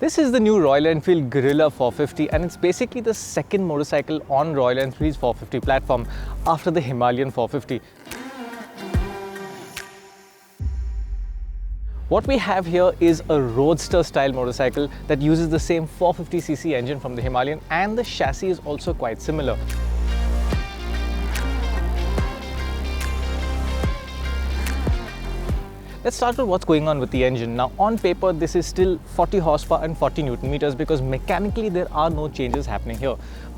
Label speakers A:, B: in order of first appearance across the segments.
A: This is the new Royal Enfield Guerrilla 450 and it's basically the second motorcycle on Royal Enfield's 450 platform after the Himalayan 450. What we have here is a roadster style motorcycle that uses the same 450cc engine from the Himalayan, and the chassis is also quite similar. Let's start with what's going on with the engine. Now on paper this is still 40 horsepower and 40 Newton meters because mechanically there are no changes happening here.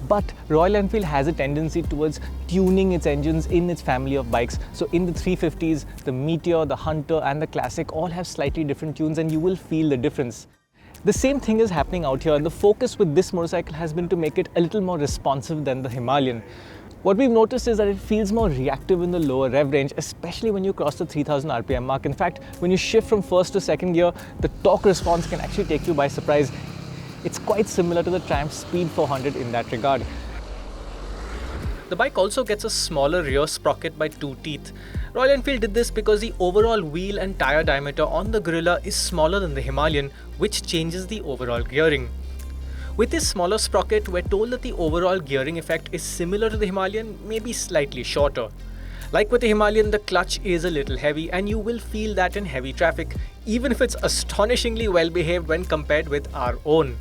A: But Royal Enfield has a tendency towards tuning its engines in its family of bikes. So in the 350s, the Meteor, the Hunter and the Classic all have slightly different tunes and you will feel the difference. The same thing is happening out here, and the focus with this motorcycle has been to make it a little more responsive than the Himalayan. What we've noticed is that it feels more reactive in the lower rev range, especially when you cross the 3000 RPM mark. In fact, when you shift from first to second gear, the torque response can actually take you by surprise. It's quite similar to the Triumph Speed 400 in that regard. The bike also gets a smaller rear sprocket by 2 teeth. Royal Enfield did this because the overall wheel and tyre diameter on the Guerrilla is smaller than the Himalayan, which changes the overall gearing. With this smaller sprocket, we're told that the overall gearing effect is similar to the Himalayan, maybe slightly shorter. Like with the Himalayan, the clutch is a little heavy and you will feel that in heavy traffic, even if it's astonishingly well behaved when compared with our own.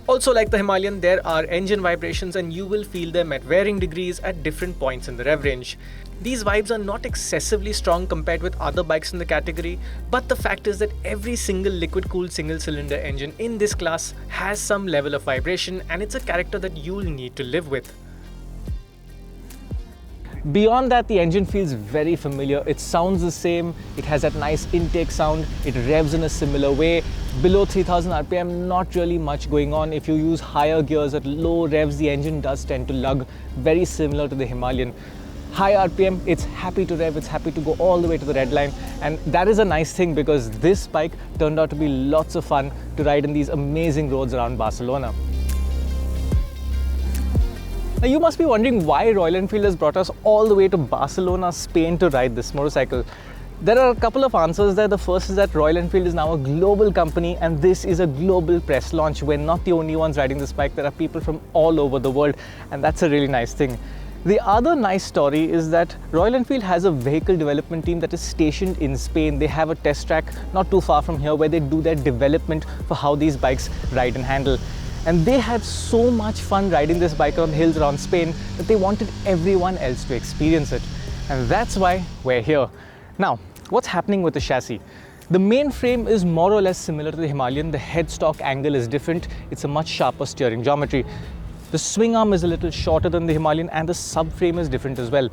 A: Also, like the Himalayan, there are engine vibrations and you will feel them at varying degrees at different points in the rev range. These vibes are not excessively strong compared with other bikes in the category, but the fact is that every single liquid-cooled single-cylinder engine in this class has some level of vibration, and it's a character that you'll need to live with. Beyond that, the engine feels very familiar. It sounds the same, it has that nice intake sound, it revs in a similar way. Below 3000 RPM, not really much going on. If you use higher gears at low revs, the engine does tend to lug, very similar to the Himalayan. High RPM, it's happy to rev, it's happy to go all the way to the red line, and that is a nice thing because this bike turned out to be lots of fun to ride in these amazing roads around Barcelona. Now you must be wondering why Royal Enfield has brought us all the way to Barcelona, Spain to ride this motorcycle. There are a couple of answers there. The first is that Royal Enfield is now a global company and this is a global press launch. We're not the only ones riding this bike. There are people from all over the world, and that's a really nice thing. The other nice story is that Royal Enfield has a vehicle development team that is stationed in Spain. They have a test track not too far from here where they do their development for how these bikes ride and handle. And they had so much fun riding this bike on the hills around Spain that they wanted everyone else to experience it. And that's why we're here. Now, what's happening with the chassis? The main frame is more or less similar to the Himalayan. The headstock angle is different. It's a much sharper steering geometry. The swing arm is a little shorter than the Himalayan and the subframe is different as well.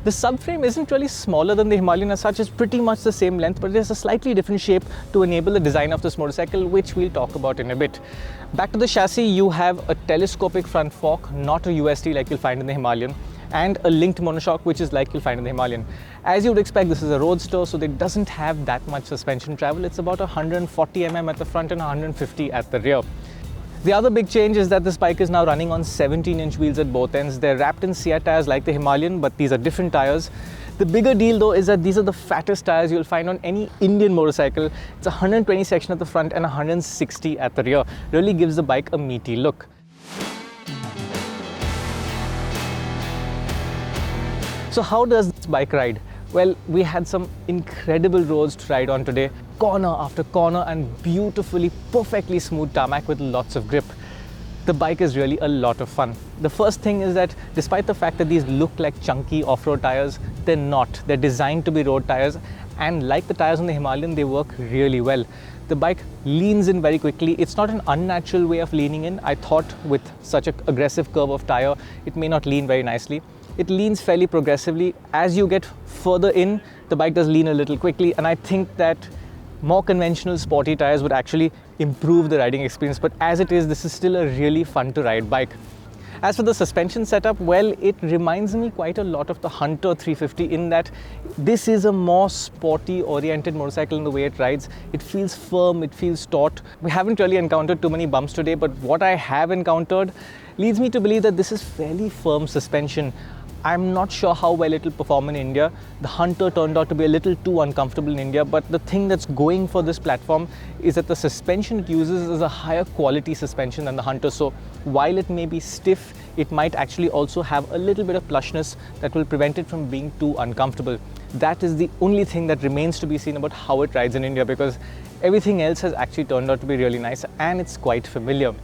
A: The subframe isn't really smaller than the Himalayan as such, it's pretty much the same length, but it has a slightly different shape to enable the design of this motorcycle, which we'll talk about in a bit. Back to the chassis, you have a telescopic front fork, not a UST like you'll find in the Himalayan, and a linked monoshock, which is like you'll find in the Himalayan. As you would expect, this is a roadster, so it doesn't have that much suspension travel. It's about 140 mm at the front and 150 at the rear. The other big change is that this bike is now running on 17-inch wheels at both ends. They're wrapped in CR tires like the Himalayan, but these are different tires. The bigger deal though is that these are the fattest tires you'll find on any Indian motorcycle. It's 120 section at the front and 160 at the rear. Really gives the bike a meaty look. So how does this bike ride? Well, we had some incredible roads to ride on today. Corner after corner and beautifully, perfectly smooth tarmac with lots of grip. The bike is really a lot of fun. The first thing is that despite the fact that these look like chunky off-road tires, they're not. They're designed to be road tires, and like the tires on the Himalayan, they work really well. The bike leans in very quickly. It's not an unnatural way of leaning in. I thought with such an aggressive curve of tire, it may not lean very nicely. It leans fairly progressively. As you get further in, the bike does lean a little quickly, and I think that more conventional sporty tires would actually improve the riding experience, but as it is, this is still a really fun to ride bike. As for the suspension setup, well, it reminds me quite a lot of the Hunter 350 in that this is a more sporty oriented motorcycle in the way it rides. It feels firm, it feels taut. We haven't really encountered too many bumps today, but what I have encountered leads me to believe that this is fairly firm suspension. I'm not sure how well it will perform in India. The Hunter turned out to be a little too uncomfortable in India, but the thing that's going for this platform is that the suspension it uses is a higher quality suspension than the Hunter. So while it may be stiff, it might actually also have a little bit of plushness that will prevent it from being too uncomfortable. That is the only thing that remains to be seen about how it rides in India, because everything else has actually turned out to be really nice and it's quite familiar.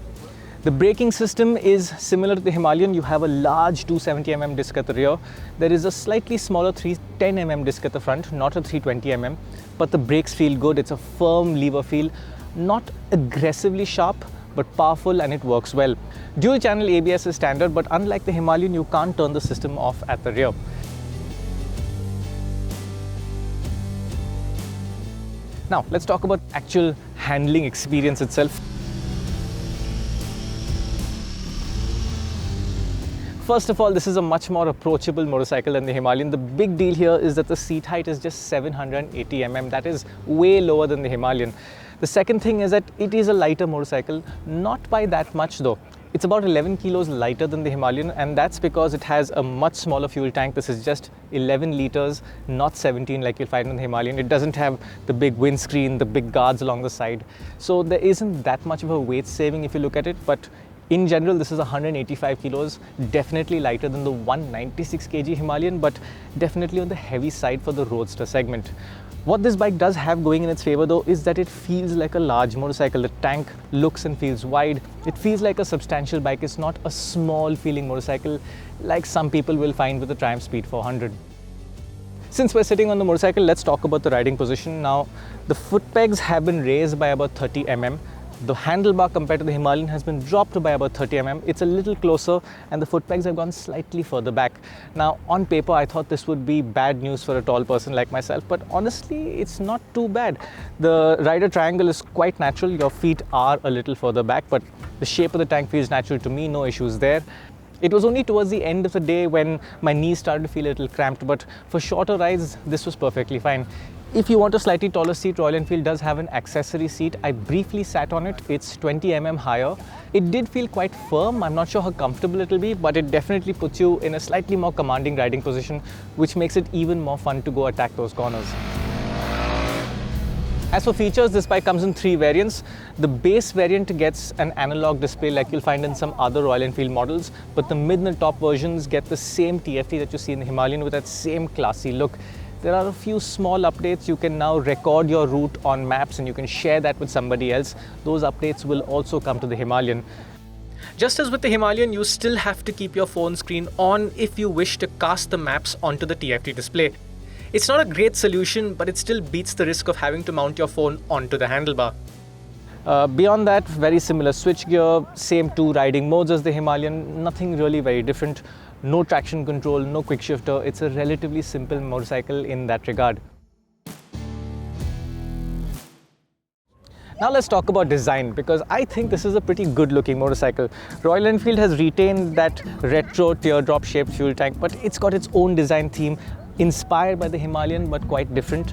A: The braking system is similar to the Himalayan. You have a large 270mm disc at the rear. There is a slightly smaller 310mm disc at the front, not a 320mm, but the brakes feel good. It's a firm lever feel, not aggressively sharp, but powerful, and it works well. Dual channel ABS is standard, but unlike the Himalayan, you can't turn the system off at the rear. Now, let's talk about actual handling experience itself. First of all, this is a much more approachable motorcycle than the Himalayan. The big deal here is that the seat height is just 780mm. That is way lower than the Himalayan. The second thing is that it is a lighter motorcycle, not by that much though. It's about 11 kilos lighter than the Himalayan, and that's because it has a much smaller fuel tank. This is just 11 liters, not 17 like you'll find in the Himalayan. It doesn't have the big windscreen, the big guards along the side. So there isn't that much of a weight saving if you look at it, but in general, this is 185 kilos, definitely lighter than the 196 kg Himalayan, but definitely on the heavy side for the roadster segment. What this bike does have going in its favor though is that it feels like a large motorcycle. The tank looks and feels wide. It feels like a substantial bike. It's not a small feeling motorcycle like some people will find with the Triumph Speed 400. Since we're sitting on the motorcycle, let's talk about the riding position. Now, the foot pegs have been raised by about 30mm. The handlebar compared to the Himalayan has been dropped by about 30mm. It's a little closer and the foot pegs have gone slightly further back. Now, on paper, I thought this would be bad news for a tall person like myself, but honestly, it's not too bad. The rider triangle is quite natural. Your feet are a little further back, but the shape of the tank feels natural to me, no issues there. It was only towards the end of the day when my knees started to feel a little cramped, but for shorter rides, this was perfectly fine. If you want a slightly taller seat, Royal Enfield does have an accessory seat. I briefly sat on it. It's 20mm higher. It did feel quite firm. I'm not sure how comfortable it will be, but it definitely puts you in a slightly more commanding riding position, which makes it even more fun to go attack those corners. As for features, this bike comes in 3 variants. The base variant gets an analog display like you'll find in some other Royal Enfield models, but the mid and top versions get the same TFT that you see in the Himalayan with that same classy look. There are a few small updates. You can now record your route on maps and you can share that with somebody else. Those updates will also come to the Himalayan. Just as with the Himalayan, you still have to keep your phone screen on if you wish to cast the maps onto the TFT display. It's not a great solution, but it still beats the risk of having to mount your phone onto the handlebar. Beyond that, very similar switchgear, same 2 riding modes as the Himalayan, nothing really very different. No traction control, no quick shifter. It's a relatively simple motorcycle in that regard. Now let's talk about design, because I think this is a pretty good looking motorcycle. Royal Enfield has retained that retro teardrop shaped fuel tank, but it's got its own design theme, inspired by the Himalayan but quite different.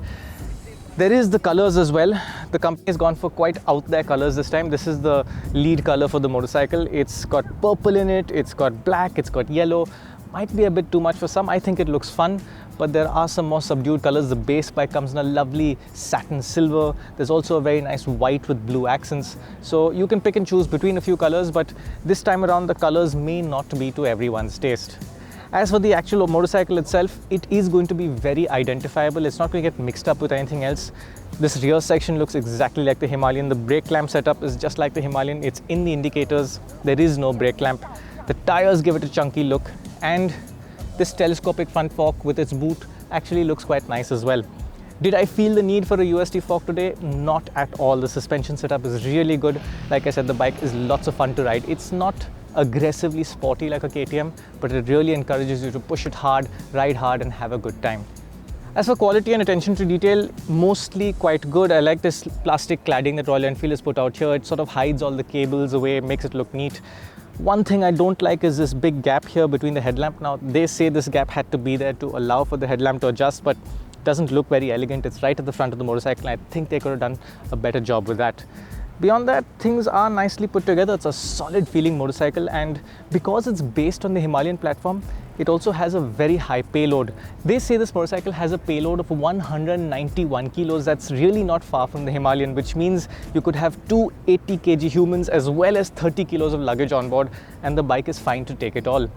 A: There is the colors as well. The company has gone for quite out there colors this time. This is the lead color for the motorcycle. It's got purple in it, it's got black, it's got yellow. Might be a bit too much for some. I think it looks fun, but there are some more subdued colors. The base bike comes in a lovely satin silver. There's also a very nice white with blue accents. So you can pick and choose between a few colors, but this time around the colors may not be to everyone's taste. As for the actual motorcycle itself, it is going to be very identifiable. It's not going to get mixed up with anything else. This rear section looks exactly like the Himalayan. The brake clamp setup is just like the Himalayan. It's in the indicators. There is no brake clamp. The tires give it a chunky look, and this telescopic front fork with its boot actually looks quite nice as well. Did I feel the need for a USD fork today? Not at all. The suspension setup is really good. Like I said, the bike is lots of fun to ride. It's not aggressively sporty like a KTM, but it really encourages you to push it hard, ride hard and have a good time. As for quality and attention to detail, mostly quite good. I like this plastic cladding that Royal Enfield has put out here. It sort of hides all the cables away, makes it look neat. One thing I don't like is this big gap here between the headlamp. Now, they say this gap had to be there to allow for the headlamp to adjust, but it doesn't look very elegant. It's right at the front of the motorcycle. I think they could have done a better job with that. Beyond that, things are nicely put together. It's a solid feeling motorcycle, and because it's based on the Himalayan platform, it also has a very high payload. They say this motorcycle has a payload of 191 kilos. That's really not far from the Himalayan, which means you could have two 80 kg humans as well as 30 kilos of luggage on board, and the bike is fine to take it all.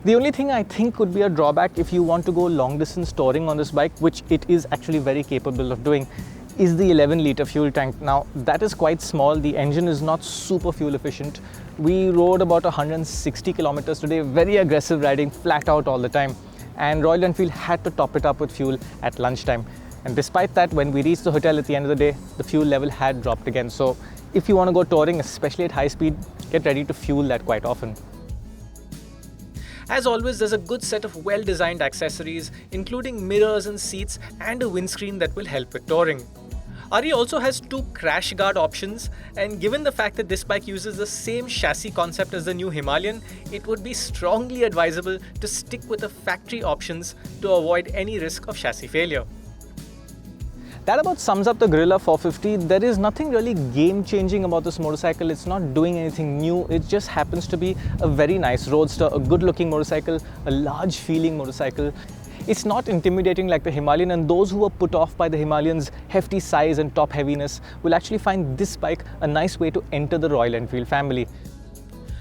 A: The only thing I think could be a drawback if you want to go long distance touring on this bike, which it is actually very capable of doing, is the 11-litre fuel tank. Now, that is quite small. The engine is not super fuel efficient. We rode about 160 kilometers today, very aggressive riding, flat out all the time. And Royal Enfield had to top it up with fuel at lunchtime. And despite that, when we reached the hotel at the end of the day, the fuel level had dropped again. So if you want to go touring, especially at high speed, get ready to fuel that quite often. As always, there's a good set of well-designed accessories, including mirrors and seats and a windscreen that will help with touring. RE also has two crash guard options, and given the fact that this bike uses the same chassis concept as the new Himalayan, it would be strongly advisable to stick with the factory options to avoid any risk of chassis failure. That about sums up the Guerrilla 450. There is nothing really game-changing about this motorcycle. It's not doing anything new. It just happens to be a very nice roadster, a good-looking motorcycle, a large-feeling motorcycle. It's not intimidating like the Himalayan, and those who are put off by the Himalayan's hefty size and top heaviness will actually find this bike a nice way to enter the Royal Enfield family.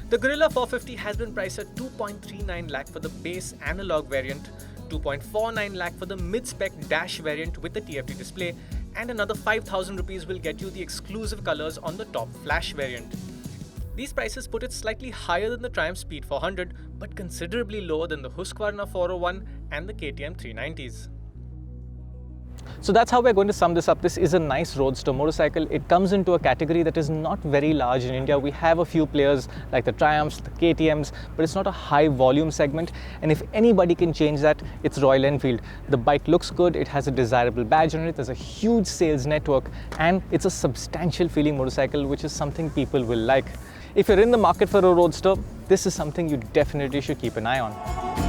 A: The Guerrilla 450 has been priced at 2.39 lakh for the base analog variant, 2.49 lakh for the mid-spec dash variant with the TFT display, and another 5,000 rupees will get you the exclusive colors on the top flash variant. These prices put it slightly higher than the Triumph Speed 400, but considerably lower than the Husqvarna 401 and the KTM 390s. So that's how we're going to sum this up. This is a nice roadster motorcycle. It comes into a category that is not very large in India. We have a few players like the Triumphs, the KTMs, but it's not a high volume segment. And if anybody can change that, it's Royal Enfield. The bike looks good, it has a desirable badge on it, there's a huge sales network, and it's a substantial feeling motorcycle, which is something people will like. If you're in the market for a roadster, this is something you definitely should keep an eye on.